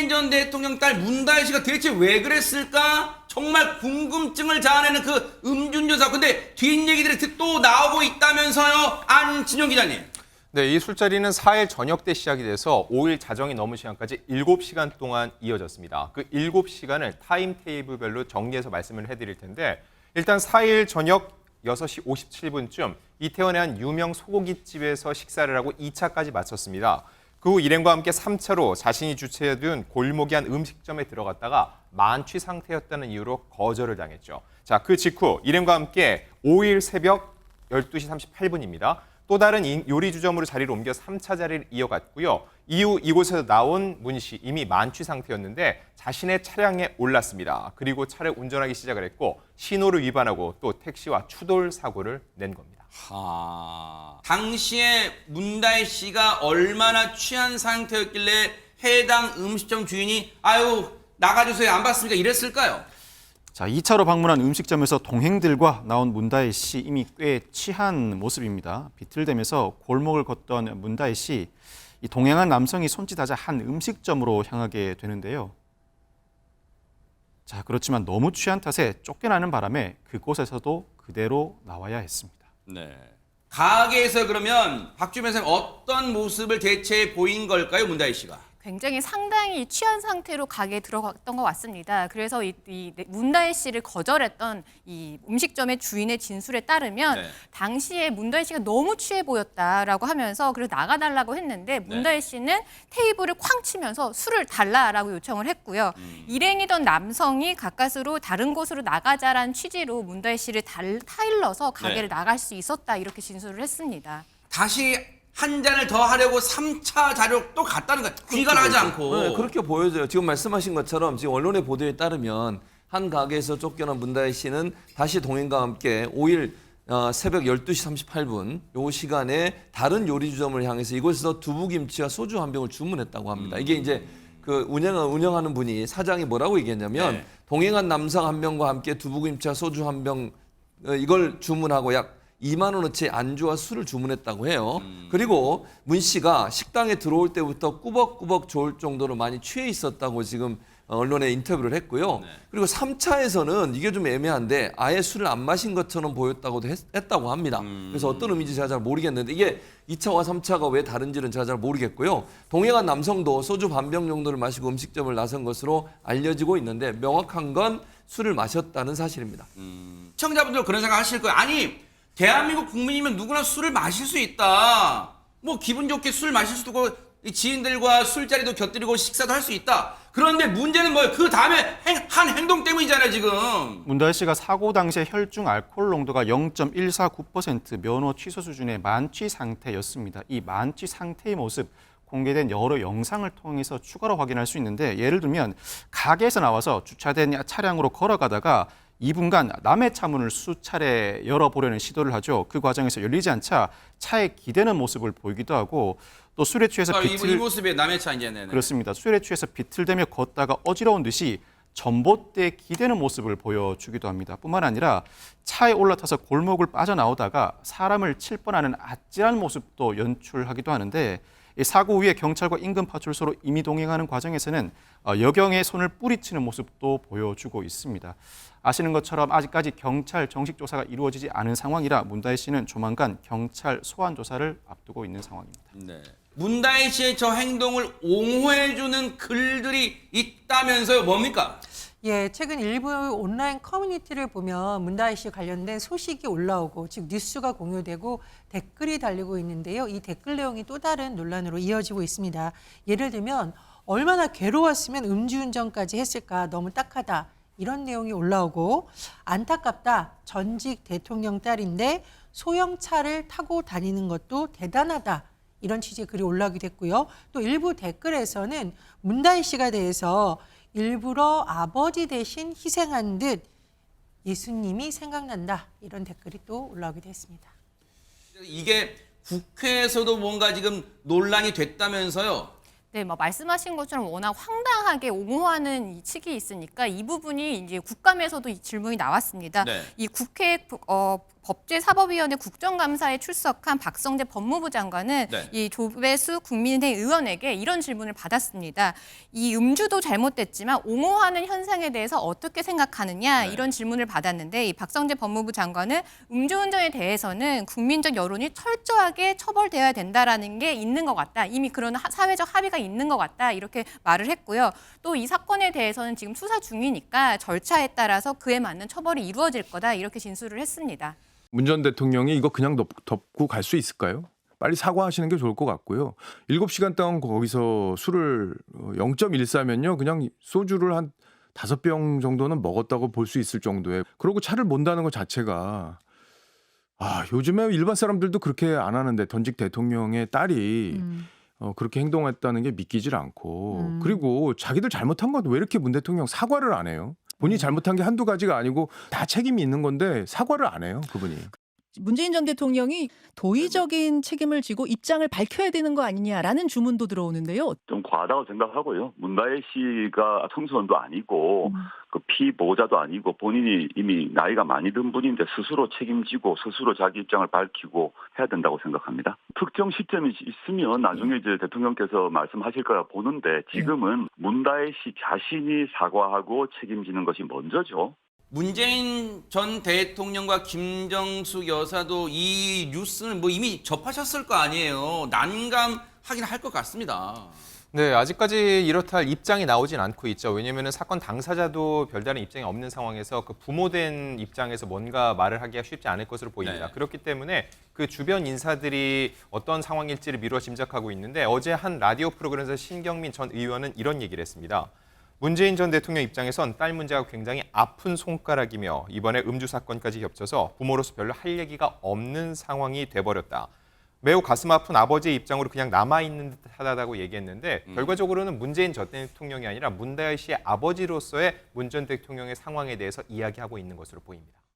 문재인 전 대통령 딸 문다혜 씨가 대체 왜 그랬을까? 정말 궁금증을 자아내는 그 음주운전 사고. 근데 뒷얘기들이 또 나오고 있다면서요, 안진영 기자님. 네, 이 술자리는 4일 저녁 때 시작이 돼서 5일 자정이 넘은 시간까지 7시간 동안 이어졌습니다. 그 7시간을 타임테이블별로 정리해서 말씀을 해드릴 텐데, 일단 4일 저녁 6시 57분쯤 이태원의 한 유명 소고기집에서 식사를 하고 2차까지 마쳤습니다. 그 후 일행과 함께 3차로 자신이 주최해둔 골목이 한 음식점에 들어갔다가 만취 상태였다는 이유로 거절을 당했죠. 자, 그 직후 일행과 함께 5일 새벽 12시 38분입니다. 또 다른 요리주점으로 자리를 옮겨 3차 자리를 이어갔고요. 이후 이곳에서 나온 문 씨 이미 만취 상태였는데 자신의 차량에 올랐습니다. 그리고 차를 운전하기 시작을 했고 신호를 위반하고 또 택시와 추돌 사고를 낸 겁니다. 당시에 문다혜 씨가 얼마나 취한 상태였길래 해당 음식점 주인이 아유 나가주세요 안 받습니까 이랬을까요? 자, 2차로 방문한 음식점에서 동행들과 나온 문다혜 씨 이미 꽤 취한 모습입니다. 비틀대면서 골목을 걷던 문다혜 씨, 이 동행한 남성이 손짓하자 한 음식점으로 향하게 되는데요. 자, 그렇지만 너무 취한 탓에 쫓겨나는 바람에 그곳에서도 그대로 나와야 했습니다. 네. 가게에서 그러면 박주변 선생님 어떤 모습을 대체 보인 걸까요, 문다혜 씨가? 굉장히 상당히 취한 상태로 가게에 들어갔던 것 같습니다. 그래서 이 문다혜 씨를 거절했던 이 음식점의 주인의 진술에 따르면 네. 당시에 문다혜 씨가 너무 취해 보였다라고 하면서 그래서 나가달라고 했는데 문다혜 씨는 테이블을 쾅 치면서 술을 달라라고 요청을 했고요. 일행이던 남성이 가까스로 다른 곳으로 나가자라는 취지로 문다혜 씨를 타일러서 가게를 나갈 수 있었다 이렇게 진술을 했습니다. 다시 한 잔을 더 하려고 3차 자료 또 갔다는 거야. 귀가하지 않고. 네, 그렇게 보여져요. 지금 말씀하신 것처럼 지금 언론의 보도에 따르면 한 가게에서 쫓겨난 문다혜 씨는 다시 동행과 함께 5일 새벽 12시 38분 요 시간에 다른 요리주점을 향해서 이곳에서 두부김치와 소주 한 병을 주문했다고 합니다. 이게 이제 그 운영하는 분이 사장이 뭐라고 얘기했냐면 동행한 남성 한 명과 함께 두부김치와 소주 한 병 이걸 주문하고 약 2만 원어치 안주와 술을 주문했다고 해요. 그리고 문 씨가 식당에 들어올 때부터 꾸벅꾸벅 졸 정도로 많이 취해 있었다고 지금 언론에 인터뷰를 했고요. 그리고 3차에서는 이게 좀 애매한데 아예 술을 안 마신 것처럼 보였다고도 했다고 합니다. 그래서 어떤 의미인지 제가 잘 모르겠는데 이게 2차와 3차가 왜 다른지는 제가 잘 모르겠고요. 동행한 남성도 소주 반 병 정도를 마시고 음식점을 나선 것으로 알려지고 있는데 명확한 건 술을 마셨다는 사실입니다. 시청자분들 그런 생각 하실 거예요. 아니 대한민국 국민이면 누구나 술을 마실 수 있다. 뭐 기분 좋게 술 마실 수도 있고 지인들과 술자리도 곁들이고 식사도 할 수 있다. 그런데 문제는 뭐예요? 그 다음에 한 행동 때문이잖아요 지금. 문다혜 씨가 사고 당시에 혈중 알코올 농도가 0.149% 면허 취소 수준의 만취 상태였습니다. 이 만취 상태의 모습 공개된 여러 영상을 통해서 추가로 확인할 수 있는데 예를 들면 가게에서 나와서 주차된 차량으로 걸어가다가 2분간 남의 차 문을 수차례 열어보려는 시도를 하죠. 그 과정에서 열리지 않자 차에 기대는 모습을 보이기도 하고 또 술에 취해서 이 모습에 남의 차 이제 네네. 그렇습니다. 술에 취해서 비틀대며 걷다가 어지러운 듯이 전봇대에 기대는 모습을 보여주기도 합니다. 뿐만 아니라 차에 올라타서 골목을 빠져나오다가 사람을 칠 뻔하는 아찔한 모습도 연출하기도 하는데 사고 후에 경찰과 인근 파출소로 이미 동행하는 과정에서는 여경의 손을 뿌리치는 모습도 보여주고 있습니다. 아시는 것처럼 아직까지 경찰 정식 조사가 이루어지지 않은 상황이라 문다혜 씨는 조만간 경찰 소환 조사를 앞두고 있는 상황입니다. 네. 문다혜 씨의 저 행동을 옹호해주는 글들이 있다면서요. 뭡니까? 예, 최근 일부 온라인 커뮤니티를 보면 문다혜 씨 관련된 소식이 올라오고 즉 뉴스가 공유되고 댓글이 달리고 있는데요. 이 댓글 내용이 또 다른 논란으로 이어지고 있습니다. 예를 들면 얼마나 괴로웠으면 음주운전까지 했을까 너무 딱하다 이런 내용이 올라오고 안타깝다 전직 대통령 딸인데 소형차를 타고 다니는 것도 대단하다 이런 취지의 글이 올라오기도 했고요. 또 일부 댓글에서는 문다혜 씨가 대해서 일부러 아버지 대신 희생한 듯 예수님이 생각난다 이런 댓글이 또 올라오기도 했습니다. 이게 국회에서도 뭔가 지금 논란이 됐다면서요. 네, 말씀하신 것처럼 워낙 황당하게 옹호하는 이 측이 있으니까 이 부분이 이제 국감에서도 이 질문이 나왔습니다. 네. 이 국회 법제사법위원회 국정감사에 출석한 박성재 법무부 장관은 네. 이 조배수 국민의힘 의원에게 이런 질문을 받았습니다. 이 음주도 잘못됐지만 옹호하는 현상에 대해서 어떻게 생각하느냐 네. 이런 질문을 받았는데 이 박성재 법무부 장관은 음주운전에 대해서는 국민적 여론이 철저하게 처벌되어야 된다라는 게 있는 것 같다. 이미 그런 사회적 합의가 있는 것 같다. 이렇게 말을 했고요. 또 이 사건에 대해서는 지금 수사 중이니까 절차에 따라서 그에 맞는 처벌이 이루어질 거다. 이렇게 진술을 했습니다. 문 전 대통령이 이거 그냥 덮고 갈 수 있을까요? 빨리 사과하시는 게 좋을 것 같고요. 7시간 동안 거기서 술을 0.14면요. 그냥 소주를 한 5병 정도는 먹었다고 볼 수 있을 정도에. 그러고 차를 몬다는 것 자체가 요즘에 일반 사람들도 그렇게 안 하는데 전직 대통령의 딸이 그렇게 행동했다는 게 믿기질 않고 그리고 자기들 잘못한 건 왜 이렇게 문 대통령 사과를 안 해요? 본인이 잘못한 게 한두 가지가 아니고 다 책임이 있는 건데 사과를 안 해요, 그분이. 문재인 전 대통령이 도의적인 책임을 지고 입장을 밝혀야 되는 거 아니냐라는 주문도 들어오는데요. 좀 과하다고 생각하고요. 문다혜 씨가 청소년도 아니고 그 피보호자도 아니고 본인이 이미 나이가 많이 든 분인데 스스로 책임지고 스스로 자기 입장을 밝히고 해야 된다고 생각합니다. 특정 시점이 있으면 나중에 이제 대통령께서 말씀하실 거라 보는데 지금은 문다혜 씨 자신이 사과하고 책임지는 것이 먼저죠. 문재인 전 대통령과 김정숙 여사도 이 뉴스는 뭐 이미 접하셨을 거 아니에요. 난감하긴 할 것 같습니다. 네, 아직까지 이렇다 할 입장이 나오진 않고 있죠. 왜냐하면 사건 당사자도 별다른 입장이 없는 상황에서 그 부모된 입장에서 뭔가 말을 하기가 쉽지 않을 것으로 보입니다. 네. 그렇기 때문에 그 주변 인사들이 어떤 상황일지를 미루어 짐작하고 있는데 어제 한 라디오 프로그램에서 신경민 전 의원은 이런 얘기를 했습니다. 문재인 전 대통령 입장에선 딸 문제가 굉장히 아픈 손가락이며 이번에 음주 사건까지 겹쳐서 부모로서 별로 할 얘기가 없는 상황이 돼버렸다. 매우 가슴 아픈 아버지의 입장으로 그냥 남아있는 듯하다고 얘기했는데 결과적으로는 문재인 전 대통령이 아니라 문다혜 씨의 아버지로서의 문 전 대통령의 상황에 대해서 이야기하고 있는 것으로 보입니다.